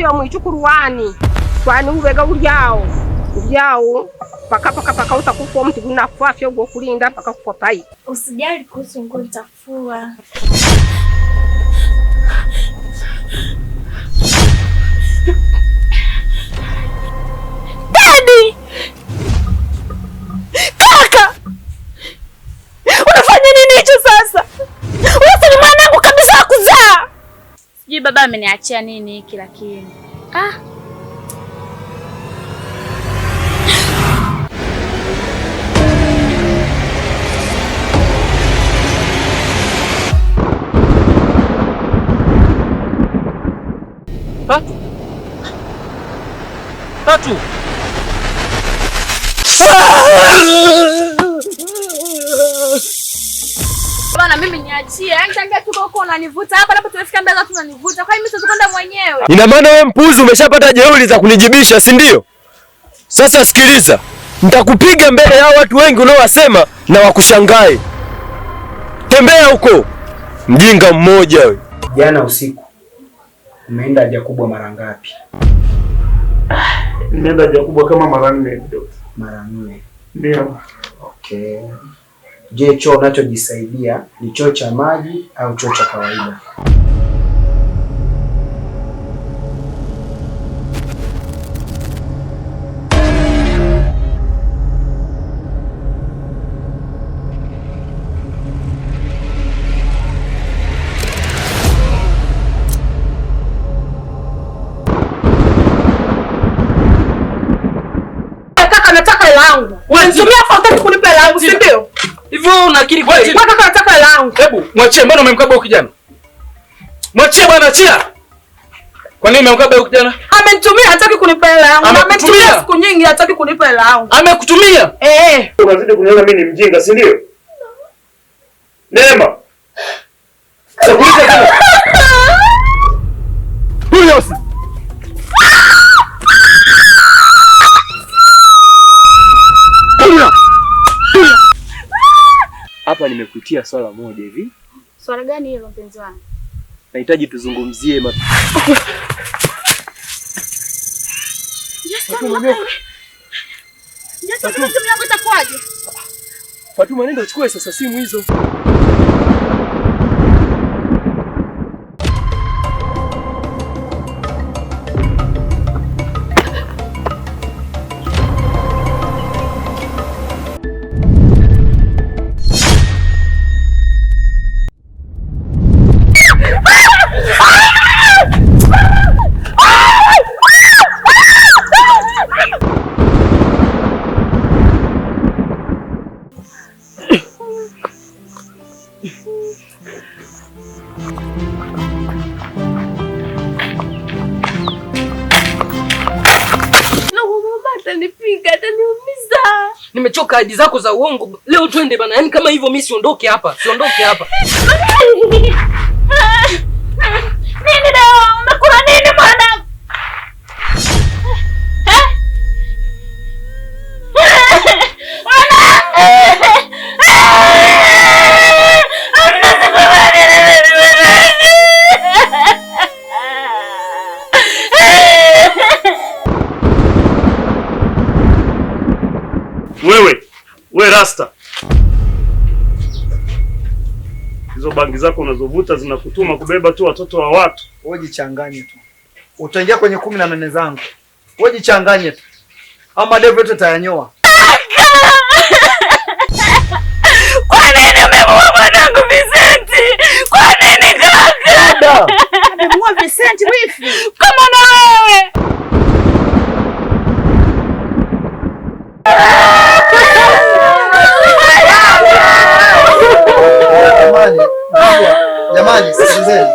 vyo mwichukuruwani kwani uvega ulyao paka utakufa mtu unafafya ugo kulinda paka kufa pai. Usijali kuhusu nguo nitafua. Daddy! Kaka! Unafanya nini hicho sasa? Wewe ni mwanangu kabisa wa kuzaa. Sijui baba ameniachia nini hiki lakini. Tatu. Bwana mimi niachie. Yaani tangia tuko huko unanivuta hapa napo tumefika mbele tu unanivuta. Kwa hiyo mimi siwezi kwenda mwenyewe. Ina maana wewe mpuzi umeshapata jeuri za kunijibisha, si ndio? Sasa sikiliza. Nitakupiga mbele ya watu wengi unaowasema na wakushangae. Tembea huko. Mjinga mmoja wewe. Jana usiku umeenda haja kubwa mara ngapi? Nimeenda haja kubwa kama mara 4 ndio. Mara 4. Ndio. Okay. Je, choo unachojisaidia ni choo cha maji au choo cha kawaida? Unanitumia hapa kunipa hela yangu, si ndio? Hivyo unakiri kweli? Kaka nataka hela yangu. Hebu mwachie, mbona umemkaba huyo kijana? Mwachie bwana, achia. Kwa nini umemkaba huyo kijana? Amenitumia, hataki kunipa hela yangu. Amenitumia siku nyingi, hataki kunipa hela yangu. Amekutumia? Unazidi kuniona mimi ni mjinga, si ndio? Neema. Sakuliza tena. Huyo si. Hapa nimekuitia swala moja hivi. Swala gani hilo mpenzi wangu? Nahitaji tuzungumzie Fatuma, nenda uchukue sasa simu hizo. Nimechoka hadi zako za uongo. Leo twende bana. Yaani kama hivyo mimi siondoke hapa. Siondoke hapa. Nini leo? Umekula nini mwanangu? Wewe Rasta. Hizo bangi zako unazovuta zinakutuma kubeba tu watoto wa watu. Wewe jichanganye tu. Utaingia kwenye 18 zangu. Wewe jichanganye tu. Ama leo yote tayanyoa. Kwa nini umemuua mwanangu Vicenti? Kwa nini kaka? Umemuua Vicenti wifi? Kama na wewe. Jamani, sikilizeni.